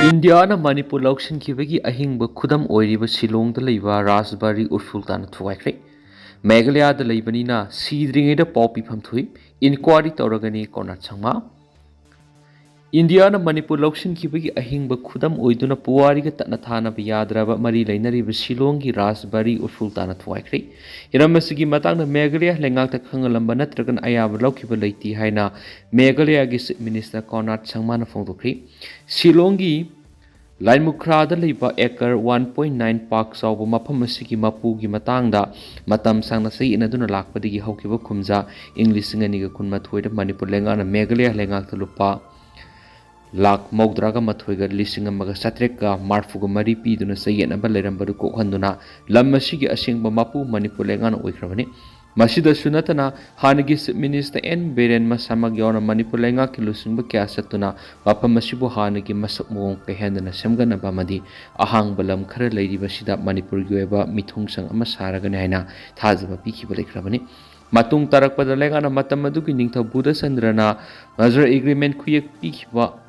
India Manipur Laukshin Kibagi Ahingba Kudam Oiriba Shillong the Leva Raspberry Urfultan Twaikre. Meghalaya the Lebanina, Seedring a poppy pum tui, inquiry Toragani Konat Sangma. India Manipur Laukshin Kibagi Ahingba Kudam Oiduna Puariga Tanatana Biadraba Mari Lainari Shillongi Raspberry Urfultan Twaikre. Iramasigi Matang Meghalaya Lengata Kangalambana Tragan Ayab Laukiba Lati Haina, Meghalaya Gis Minister Konat Sangmana Fondokri. Shillongi Lainmukrada leiba acre 1.9 park sauba mafam asigi mapugi matangda matam sangna sei inaduna lakpadigi haukiba khumja English nganiga kunma thoida Manipur lengana Meghalaya lengakta lupa lak maudraga mathoiga lising amaga satreka marfuga mari piduna sayena ba leirambadu kokhanduna lam asigi asingba mapu Manipur lengana oikrabani Masida Sunatana, Hanagis Minister N. Beren Masamagyon Manipur Lenga Kilusing Bakia Satuna, Wapa Masibu Hanagi Masakmong Kahandana Samgana Bamadi, Ahang Balam Kara Lady Basida Manipur Gueva, Mitung Sang Amasaraganina, Tazaba Piki Balikravani. Matung Tarak Padalengana Matamaduki Ningta Buddha Sandrana, Mazur Agreement Kuyak Pikiwa.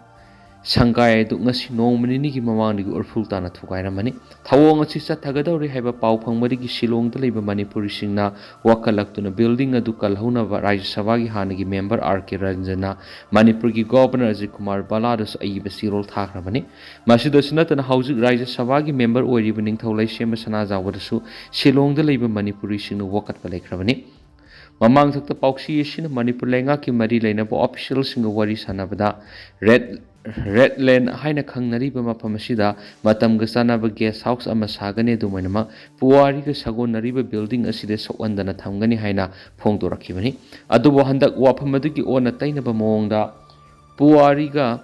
Shanghai Dungasi no Maniki Mamani or Fultana to Gairamani. Tawong Sisa Tagadori have a pow Pangmariki Shillong the Labor Manipuri Singna, Wakalaktuna building a Dukal Huna Raj Savagi Hanagi member Arke Ranjana, Manipurgi Governor Zikumar Baladas Aiba Sirol Takramani, Masida Sunat and Housing Raj Savagi member or evening Tolai Shemasanaza Wadasu, Shillong the Labor Manipuri Sing Wakat Palekravani. Mamang Takta Pauxi Shin Manipur Lenga Ki Mari Lena official single Wari Sanabada, Red Lane Haina Kangnari Mapamasida, Matam Gasanaba guest house Amasagane Dumanama, Puariga Sagon Nariba building a Sides Wandana Tangani Haina, Pongdora Kivani, Adobo Handak Wapamaduki on a Tainaba Monda, Puariga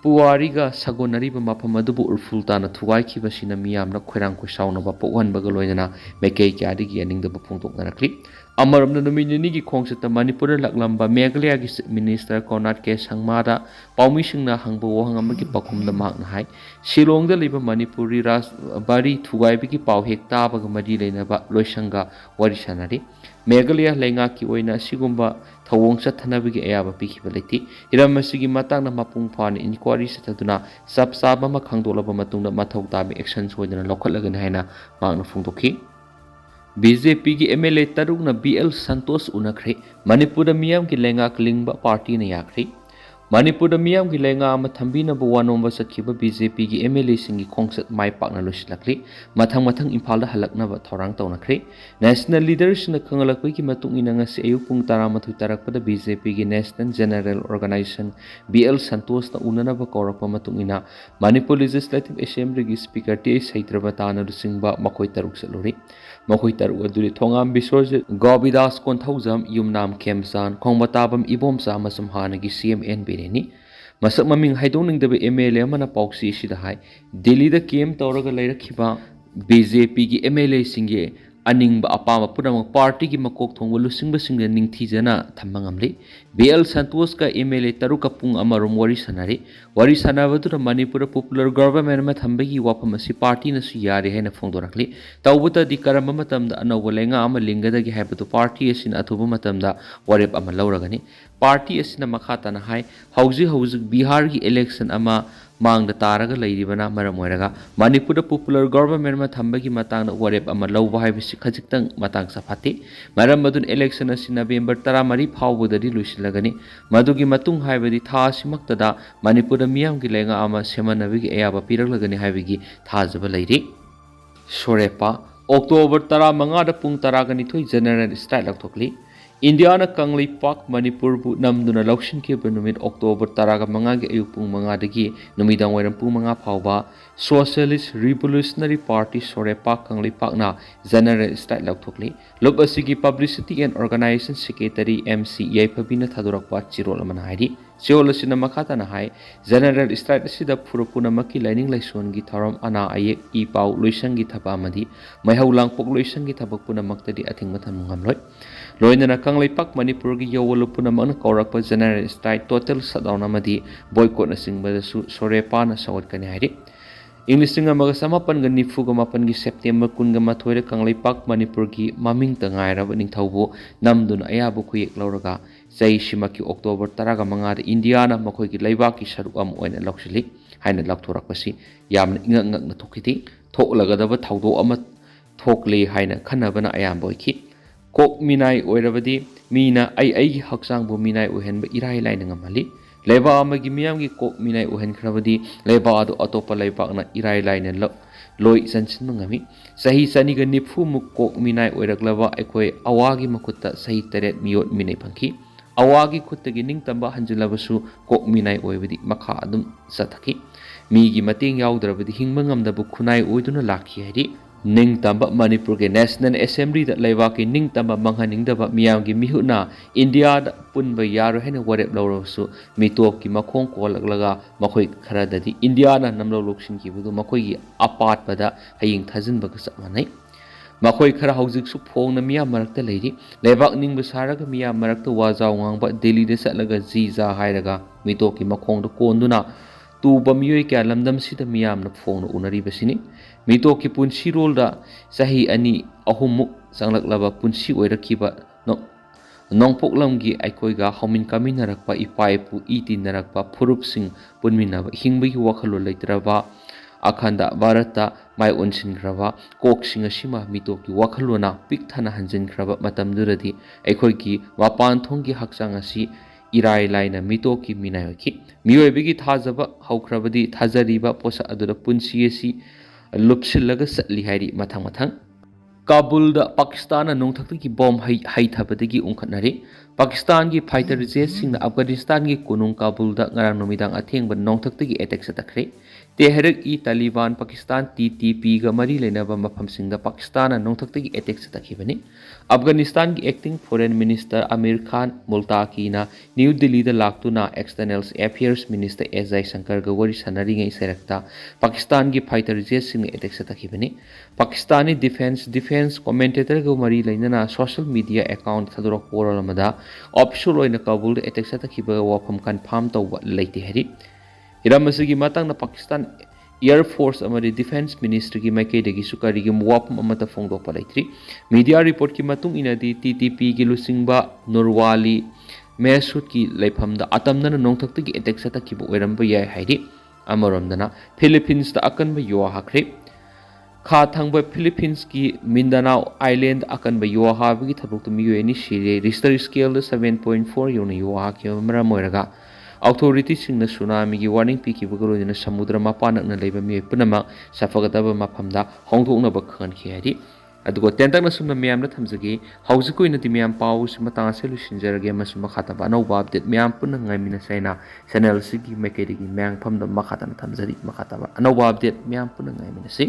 Sagonariba Mapamadubu Urfultana, Tuwaiki Basina Miam, no Queranko Saunaba, one Bagaloina, Make Adigi and the Puntok Narakli. Amaram the Dominiki Kongseta Manipur Laklamba, Meghalaya Minister Konat Ke Sangmada, Paumishina Hangbo Hangamaki Pakum the Mountain High, Shillong the Liba Manipuri Ras Bari, Tuwaibiki Pau Hekta Bagamadi Loishanga, Warishanari, Meghalaya Lengaki Oina Sigumba, Tawong Satanabiki Ayaba Pikibaliti, Iramasigi Matana Mapung Pan, inquiry Sataduna, Sabsaba Makangdola Matunda Matok Dabi actions within a local Laganhaina, Magna Fundoki. BJP की MLA तरुक न BL संतोष उनखरे मणिपुर मियाम की लेंगा कलिंगबा party ने याखरे मणिपुर मियाम की लेंगा अम थंबी न बवानोंबा सखिबा BJP की MLA सिंगी खोंगसत माय पाकना लुसिलखरे मथंग मथंग इम्फाल हलकनबा थौरांग तौनखरे नेशनल लीडर्स न खंगलखै की मतुंग इनंग से अयु पुंग तारामथु तारकपदा BJP की national general organization BL Santhosh न उननबा कौरकपा मतुंग इना मणिपुर लेजिस्लेटिव असेंबली की स्पीकर टी सैत्रबा ताना लुसिंगबा मखोय तरुक सलुरी मखोय तरुक अदुरी थोंगाम बिसोरज गोबिदास कोंथौजम युमनाम खेमसान खोंगबताबम इबोमसा मसम हानगी CMN बेरेनी मसक ममिंग हाइदोनिंगदबे MLA मना पॉक्सी सिदा हाय दिल्ली द केम तौरगा लैरखिबा BJP की MLA सिंगे अनिंग अपाम पुनमक पार्टी की मकोक थोंग लुसिंग बसिंग निंगथीजना थम्मंगमले BL संतोष का MLA तरुक पुंग अमरुम वरी सनाबदुना मणिपुर पॉपुलर गवर्नमेंट में थंबगी वाफम असि पार्टी नसु यारे हैना फोंदोरखले तौबता दि करम मतमदा अनौब लेंगा अम लिंगदगी हैबदु पार्टी असिन अथुब मतमदा वरेप अम लौरगनी पार्टी असिन मखातना हाय हौजी बिहार की इलेक्शन अमा मांग तारगा लैरिबना मरम ओइरगा मणिपुर पॉपुलर गवर्नमेंट में थंबगी मतांग वरेप अम लौबा हाइबसि खजिक्तंग मतांग सफाते मरम मदुन इलेक्शन असि नवेंबर 13 फावबदि लुसिलगनी मदुगी मतुंग हाइबदि थासिमक्तदा मणिपुर मियाम की लेंगा अमा सेमनबगी अयाबा पिरगलगनी हाइबगी थाजबा लैरि सोरेपा अक्टोबर 15 पुंग 12 जनरल स्ट्राइक लाउथोकली इंडिया न कंगली पाक मणिपुर बु नमदुना लौक्सिन के नुमित अक्टोबर 15 के अयुक पुंग 5 दगी नुमिदांग वैरम पुंग 5 फावबा सोशलिस्ट रिवोल्यूशनरी पार्टी सोरेपा कंगली पाकना जनरल स्ट्राइक लाउथोकली लुप असिगी publicity and organization secretary MC याइफबिना थादोरकपा चिरोल मन हाइरि चिरोल सिना मखातना हाय जनरल स्ट्राइक सिदा फुरपुना मकी लाइनिंग लाइसोन की थरम अना आयेक ई पाउ लोइसंगी थपा मदी मैहौलांग पोक लोइसंगी थबक पुना मक्तदी अथिंग मथन मुंगमलोय लोइनना कंगलेपाक मणिपुर की यौवल पुना मन कौरक जनरल स्ट्राइक टोटल सदाउन मदी बॉयकॉट न सिंगबदसु सोरेपा न सवत कने हाइरि ꯏꯪ ꯂꯤꯁꯤꯡ ꯑꯃꯒ ꯆꯃꯥꯄꯟꯒ ꯅꯤꯐꯨꯒ ꯃꯥꯄꯟꯒꯤ ꯁꯦꯞꯇꯦꯝꯕꯔ ꯀꯨꯟꯒ ꯃꯥꯊꯣꯏꯗ ꯀꯪꯂꯩꯄꯥꯛ ꯃꯅꯤꯄꯨꯔꯒꯤ ꯃꯃꯤꯡꯇ ꯉꯥꯏꯔꯕ ꯅꯤꯡꯊꯧꯕꯨ ꯅꯝꯗꯨꯅ ꯑꯌꯥꯕ ꯈꯨꯌꯦꯛ ꯂꯧꯔꯒ ꯆꯍꯤꯁꯤꯃꯛꯀꯤ ꯑꯣꯛꯇꯣꯕꯔ 15ꯗ ꯏꯟꯗꯤꯌꯥꯅ ꯃꯈꯣꯏꯒꯤ ꯂꯩꯕꯥꯛꯀꯤ ꯁꯔꯨꯛ ꯑꯃ ꯑꯣꯏꯅ ꯂꯧꯁꯤꯜꯂꯤ ꯍꯥꯏꯅ ꯂꯥꯎꯊꯣꯔꯛꯄꯁꯤ ꯌꯥꯝꯅ ꯏꯉꯛ ꯉꯛꯅ ꯊꯣꯛꯈꯤꯗꯦ꯫ ꯊꯣꯛꯂꯒꯗꯕ ꯊꯧꯗꯣꯛ ꯑꯃ ꯊꯣꯛꯂꯦ ꯍꯥꯏꯅ ꯈꯟꯅꯕꯅ ꯑꯌꯥꯝꯕ ꯑꯣꯏꯈꯤ꯫ ꯀꯣꯛ ꯃꯤꯅꯥꯏ ꯑꯣꯏꯔꯕꯗꯤ ꯃꯤꯅ ꯑꯩꯒꯤ ꯍꯛꯆꯥꯡꯕꯨ ꯃꯤꯅꯥꯏ ꯑꯣꯏꯍꯟꯕ ꯏꯔꯥꯏ ꯂꯥꯏꯅ ꯉꯝꯍꯜꯂꯤ꯫ ꯂꯩꯕꯥꯛ ꯑꯃꯒꯤ ꯃꯤꯌꯥꯝꯒꯤ ꯀꯣꯛ ꯃꯤꯅꯥꯏ ꯑꯣꯏꯍꯟꯈ꯭ꯔꯕꯗꯤ ꯂꯩꯕꯥꯛ ꯑꯗꯨ ꯑꯇꯣꯞꯄ ꯂꯩꯕꯥꯛꯅ ꯏꯔꯥꯏ ꯂꯥꯏꯅ ꯂꯣꯏ ꯆꯟꯁꯤꯟꯕ ꯉꯝꯃꯤ꯫ ꯆꯍꯤ 290ꯃꯨꯛ ꯀꯣꯛ ꯃꯤꯅꯥꯏ ꯑꯣꯏꯔꯛꯂꯕ ꯑꯩꯈꯣꯏ ꯑꯋꯥꯒꯤ ꯃꯈꯨꯠꯇ ꯆꯍꯤ 8 ꯃꯤꯑꯣꯠ ꯃꯤꯅꯩ ꯐꯪꯈꯤ꯫ ꯑꯋꯥꯒꯤ ꯈꯨꯠꯇꯒꯤ ꯅꯤꯡꯇꯝꯕ ꯍꯟꯖꯤꯜꯂꯕꯁꯨ ꯀꯣꯛ ꯃꯤꯅꯥꯏ ꯑꯣꯏꯕꯗꯤ ꯃꯈꯥ ꯑꯗꯨꯝ ꯆꯠꯊꯈꯤ꯫ ꯃꯤꯒꯤ ꯃꯇꯦꯡ ꯌꯥꯎꯗ꯭ꯔꯕꯗꯤ ꯍꯤꯡꯕ ꯉꯝꯗꯕ ꯈꯨꯟꯅꯥꯏ ꯑꯣꯏꯗꯨꯅ ꯂꯥꯛꯈꯤ ꯍꯥꯏꯗꯤ ꯅꯤꯡꯇꯝꯕ ꯃꯅꯤꯄꯨꯔꯒꯤ ꯅꯦꯁꯅꯦꯜ ꯑꯦꯁꯦꯝꯕ꯭ꯂꯤꯗ ꯂꯩꯕꯥꯛꯀꯤ ꯅꯤꯡꯇꯝꯕ ꯃꯥꯡꯍꯟꯅꯤꯡꯗꯕ ꯃꯤꯌꯥꯝꯒꯤ ꯃꯤꯍꯨꯠꯅ ꯏꯟꯗꯤꯌꯥꯗ ꯄꯨꯟꯕ ꯌꯥꯔꯣꯏ ꯍꯥꯏꯅ ꯋꯥꯔꯦꯞ ꯂꯧꯔꯕꯁꯨ ꯃꯤꯇꯣꯞꯀꯤ ꯃꯈꯣꯡ ꯀꯣꯜꯂꯛꯂꯒ ꯃꯈꯣꯏ ꯈꯔꯗꯗꯤ ꯏꯟꯗꯤꯌꯥꯅ ꯅꯝꯂꯧ ꯂꯧꯁꯤꯟꯈꯤꯕꯗꯨ ꯃꯈꯣꯏꯒꯤ ꯑꯄꯥꯠꯄꯗ ꯍꯌꯤꯡ ꯊꯥꯖꯤꯟꯕꯒ ꯆꯞ ꯃꯥꯟꯅꯩ꯫ ꯃꯈꯣꯏ ꯈꯔ ꯍꯧꯖꯤꯛꯁꯨ ꯐꯣꯡꯅ ꯃꯤꯌꯥꯝ ꯃꯔꯛꯇ ꯂꯩꯔꯤ꯫ ꯂꯩꯕꯥꯛ ꯅꯤꯡꯕ ꯁꯥꯔꯒ ꯃꯤꯌꯥꯝ ꯃꯔꯛꯇ ꯋꯥꯖꯥꯎ ꯉꯥꯡꯕ, ꯗꯦꯜꯂꯤꯗ ꯆꯠꯂꯒ ꯖꯤ-ꯖꯥ ꯍꯥꯏꯔꯒ ꯃꯤꯇꯣꯞꯀꯤ ꯃꯈꯣꯡꯗ ꯀꯣꯟꯗꯨꯅ ꯇꯨꯕ ꯃꯤꯑꯣꯏ ꯀꯌꯥ ꯂꯝꯗꯝꯁꯤꯗ ꯃꯤꯌꯥꯝꯅ ꯐꯣꯡꯅ ꯎꯅꯔꯤꯕꯁꯤꯅꯤ꯫ ꯃꯤꯇꯣꯞꯀꯤ ꯄꯨꯟꯁꯤꯔꯣꯜꯗ ꯆꯍꯤ 2-3ꯃꯨꯛ ꯆꯪꯂꯛꯂꯕ ꯄꯨꯟꯁꯤ ꯑꯣꯏꯔꯛꯈꯤꯕ ꯅꯣꯡꯄꯣꯛꯂꯝꯒꯤ ꯑꯩꯈꯣꯏꯒ ꯍꯧꯃꯤꯟ ꯀꯥꯃꯤꯟꯅꯔꯛꯄ, ꯏꯄꯥ ꯏꯄꯨ ꯏ ꯇꯤꯟꯅꯔꯛꯄ, ꯐꯨꯔꯨꯞꯁꯤꯡ ꯄꯨꯟꯃꯤꯟꯅꯕ, ꯍꯤꯡꯕꯒꯤ ꯋꯥꯈꯜꯂꯣꯟ ꯂꯩꯇ꯭ꯔꯕ ꯑꯈꯟꯗ ꯚꯥꯔꯠꯇ ꯃꯥꯏ ꯑꯣꯟꯁꯤꯟꯈ꯭ꯔꯕ ꯀꯣꯛꯁꯤꯡ ꯑꯁꯤꯃ ꯃꯤꯇꯣꯞꯀꯤ ꯋꯥꯈꯜꯂꯣꯟꯅ ꯄꯤꯛ ꯊꯟꯅ ꯍꯟꯖꯤꯟꯈ꯭ꯔꯕ ꯃꯇꯝꯗꯨꯗꯗꯤ ꯑꯩꯈꯣꯏꯒꯤ ꯃꯄꯥꯟꯊꯣꯡꯒꯤ ꯍꯛꯆꯥꯡ ꯑꯁꯤ ꯏꯔꯥꯏ ꯂꯥꯏꯅ ꯃꯤꯇꯣꯞꯀꯤ ꯃꯤꯅꯥꯏ ꯑꯣꯏꯈꯤ꯫ ꯃꯤꯑꯣꯏꯕꯒꯤ ꯊꯥꯖꯕ ꯍꯧꯈ꯭ꯔꯕꯗꯤ ꯊꯥꯖꯔꯤꯕ ꯄꯣꯠꯁꯛ ꯑꯗꯨꯗ ꯄꯨꯟꯁꯤ ꯑꯁꯤ ꯂꯨꯞꯁꯤꯜꯂꯒ ꯆꯠꯂꯤ ꯍꯥꯏꯔꯤ ꯃꯊꯪ ꯃꯊꯪ꯫ ꯀꯥꯕꯨꯜꯗ ꯄꯥꯀꯤꯁꯇꯥꯟꯅ ꯅꯣꯡꯊꯛꯇꯒꯤ ꯕꯣꯝ ꯍꯩꯊꯕꯗꯒꯤ ꯎꯪꯈꯠꯅꯔꯤ꯫ ꯄꯥꯀꯤꯁꯇꯥꯟꯒꯤ ꯐꯥꯏꯇꯔ ꯖꯦꯠꯁꯤꯡꯅ ꯑꯐꯒꯥꯅꯤꯁꯇꯥꯟꯒꯤ ꯀꯣꯅꯨꯡ ꯀꯥꯕꯨꯜꯗ ꯉꯔꯥꯡ ꯅꯨꯃꯤꯗꯥꯡ ꯑꯊꯦꯡꯕ ꯅꯣꯡꯊꯛꯇꯒꯤ ꯑꯦꯇꯦꯛ ꯆꯠꯊꯈ꯭ꯔꯦ꯫ ꯇꯦꯍꯔꯤꯛ-ꯏ-ꯇꯥꯂꯤꯕꯥꯟ ꯄꯥꯀꯤꯁꯇꯥꯟ (TTP)ꯒ ꯃꯔꯤ ꯂꯩꯅꯕ ꯃꯐꯝꯁꯤꯡꯗ ꯄꯥꯀꯤꯁꯇꯥꯟꯅ ꯅꯣꯡꯊꯛꯇꯒꯤ ꯑꯦꯇꯦꯛ ꯆꯠꯊꯈꯤꯕꯅꯤ꯫ ꯑꯐꯒꯥꯅꯤꯁꯇꯥꯟꯒꯤ acting foreign minister Amir Khan ꯃꯨꯜꯇꯥꯀꯤꯅ ꯅ꯭ꯌꯨ ꯗꯤꯜꯂꯤꯗ ꯂꯥꯛꯇꯨꯅ ꯑꯦꯛꯁꯇꯔꯅꯦꯜ ꯑꯦꯐꯤꯌꯔꯁ ꯃꯤꯅꯤꯁꯇꯔ ꯑꯦꯁ ꯖꯌꯁꯪꯀꯔꯒ ꯋꯥꯔꯤ ꯁꯥꯟꯅꯔꯤꯉꯩ ꯁꯩꯔꯛꯇ ꯄꯥꯀꯤꯁꯇꯥꯟꯒꯤ ꯐꯥꯏꯇꯔ ꯖꯦꯠꯁꯤꯡꯅ ꯑꯦꯇꯦꯛ ꯆꯠꯊꯈꯤꯕꯅꯤ꯫ ꯄꯥꯀꯤꯁꯇꯥꯅꯤ ꯗꯤꯐꯦꯟꯁ ꯀꯣꯃꯦꯟꯇꯦꯇꯔꯒ ꯃꯔꯤ ꯂꯩꯅꯅ ꯁꯣꯁꯤꯌꯦꯜ ꯃꯤꯗꯤꯌꯥ ꯑꯦꯀꯥꯎꯟꯗ ꯊꯥꯗꯣꯔꯛꯄ ꯋꯥꯔꯣꯜ ꯑꯃꯗ ꯑꯣꯐꯤꯁꯤꯌꯦꯜ ꯑꯣꯏꯅ ꯀꯥꯕꯨꯜꯗ ꯑꯦꯇꯦꯛ ꯆꯠꯊꯈꯤꯕꯒ ꯋꯥꯐꯝ ꯀꯟꯐꯥꯔꯝ ꯇꯧꯕ ꯂꯩꯇꯦ ꯍꯥꯏꯔꯤ꯫ ꯍꯤꯔꯝ ꯑꯁꯤꯒꯤ ꯃꯇꯥꯡꯗ ꯄꯥꯀꯤꯁꯇꯥꯟ ꯏꯌꯔ ꯐꯣꯔꯁ ꯑꯃꯗꯤ ꯗꯤꯐꯦꯟꯁ ꯃꯤꯅꯤꯁꯇ꯭ꯔꯤꯒꯤ ꯃꯥꯏꯀꯩꯗꯒꯤꯁꯨ ꯀꯔꯤꯒꯨꯝꯕ ꯋꯥꯐꯝ ꯑꯃꯠꯇ ꯐꯣꯡꯗꯣꯛꯄ ꯂꯩꯇ꯭ꯔꯤ꯫ ꯃꯤꯗꯤꯌꯥ ꯔꯤꯄꯣꯔꯠꯀꯤ ꯃꯇꯨꯡ ꯏꯟꯅꯗꯤ TTPꯒꯤ ꯂꯨꯆꯤꯡꯕ ꯅꯨꯔꯋꯥꯂꯤ ꯃꯦꯍꯁꯨꯗꯀꯤ ꯂꯩꯐꯝꯗ ꯑꯇꯝꯅꯅ ꯅꯣꯡꯊꯛꯇꯒꯤ ꯑꯦꯇꯦꯛ ꯆꯠꯊꯈꯤꯕ ꯑꯣꯏꯔꯝꯕ ꯌꯥꯏ ꯍꯥꯏꯔꯤ꯫ ꯑꯃꯔꯣꯝꯗꯅ ꯐꯤꯂꯤꯄꯤꯟꯁꯇ ꯑꯀꯟꯕ ꯌꯨꯋꯥ ꯍꯥꯈ꯭ꯔꯦ꯫ ꯈꯥ ꯊꯪꯕ ꯐꯤꯂꯤꯄꯤꯟꯁꯀꯤ ꯃꯤꯟꯗꯥꯅꯥꯎ ꯑꯥꯏꯂꯦꯟꯗ ꯑꯀꯟꯕ ꯌꯨꯋꯥ ꯍꯥꯕꯒꯤ ꯊꯕꯛꯇ ꯃꯤꯑꯣꯏ 2 ꯁꯤꯔꯦ꯫ ꯔꯤꯁꯇꯔ ꯁ꯭ꯀꯦꯜꯗ 7.4 ꯌꯧꯅ ꯌꯨꯋꯥ ꯍꯥꯈꯤꯕ ꯃꯔꯝ ꯑꯣꯏꯔꯒ ꯑꯣꯊꯣꯔꯤꯇꯤꯁꯤꯡꯅ ꯁꯨꯅꯥꯃꯤꯒꯤ ꯋꯥꯔꯅꯤꯡ ꯄꯤꯈꯤꯕꯒ ꯂꯣꯏꯅꯅ ꯁꯃꯨꯗ꯭ꯔ ꯃꯄꯥꯟ ꯅꯛꯅ ꯂꯩꯕ ꯃꯤꯑꯣꯏ ꯄꯨꯝꯅꯃꯛ ꯁꯥꯐꯒꯗꯕ ꯃꯐꯝꯗ ꯍꯣꯡꯗꯣꯛꯅꯕ ꯈꯪꯍꯟꯈꯤ ꯍꯥꯏꯔꯤ꯫ ꯑꯗꯨꯒ ꯇꯦꯟꯇꯛꯅ ꯁꯨꯝꯅ ꯃꯌꯥꯝꯗ ꯊꯝꯖꯒꯦ, ꯍꯧꯖꯤꯛꯀꯤ ꯑꯣꯏꯅꯗꯤ ꯃꯌꯥꯝ ꯄꯥꯎꯁꯤ ꯃꯇꯥꯡ ꯑꯁꯤ ꯂꯣꯏꯁꯤꯟꯖꯔꯒꯦ ꯑꯃꯁꯨꯡ ꯃꯈꯥ ꯇꯥꯕ ꯑꯅꯧꯕ ꯑꯞꯗꯦꯠ ꯃꯌꯥꯝ ꯄꯨꯟꯅ ꯉꯥꯏꯃꯤꯟꯅꯁꯦ ꯍꯥꯏꯅ ꯆꯦꯅꯦꯜ ꯑꯁꯤꯒꯤ ꯃꯥꯏꯀꯩꯗꯒꯤ ꯃꯌꯥꯝꯐꯝꯗ ꯃꯈꯥ ꯇꯥꯅ ꯊꯝꯖꯔꯤ꯫ ꯃꯈꯥ ꯇꯥꯕ ꯑꯅꯧꯕ ꯑꯞꯗꯦꯠ ꯃꯌꯥꯝ ꯄꯨꯟꯅ ꯉꯥꯏꯃꯤꯟꯅꯁꯤ꯫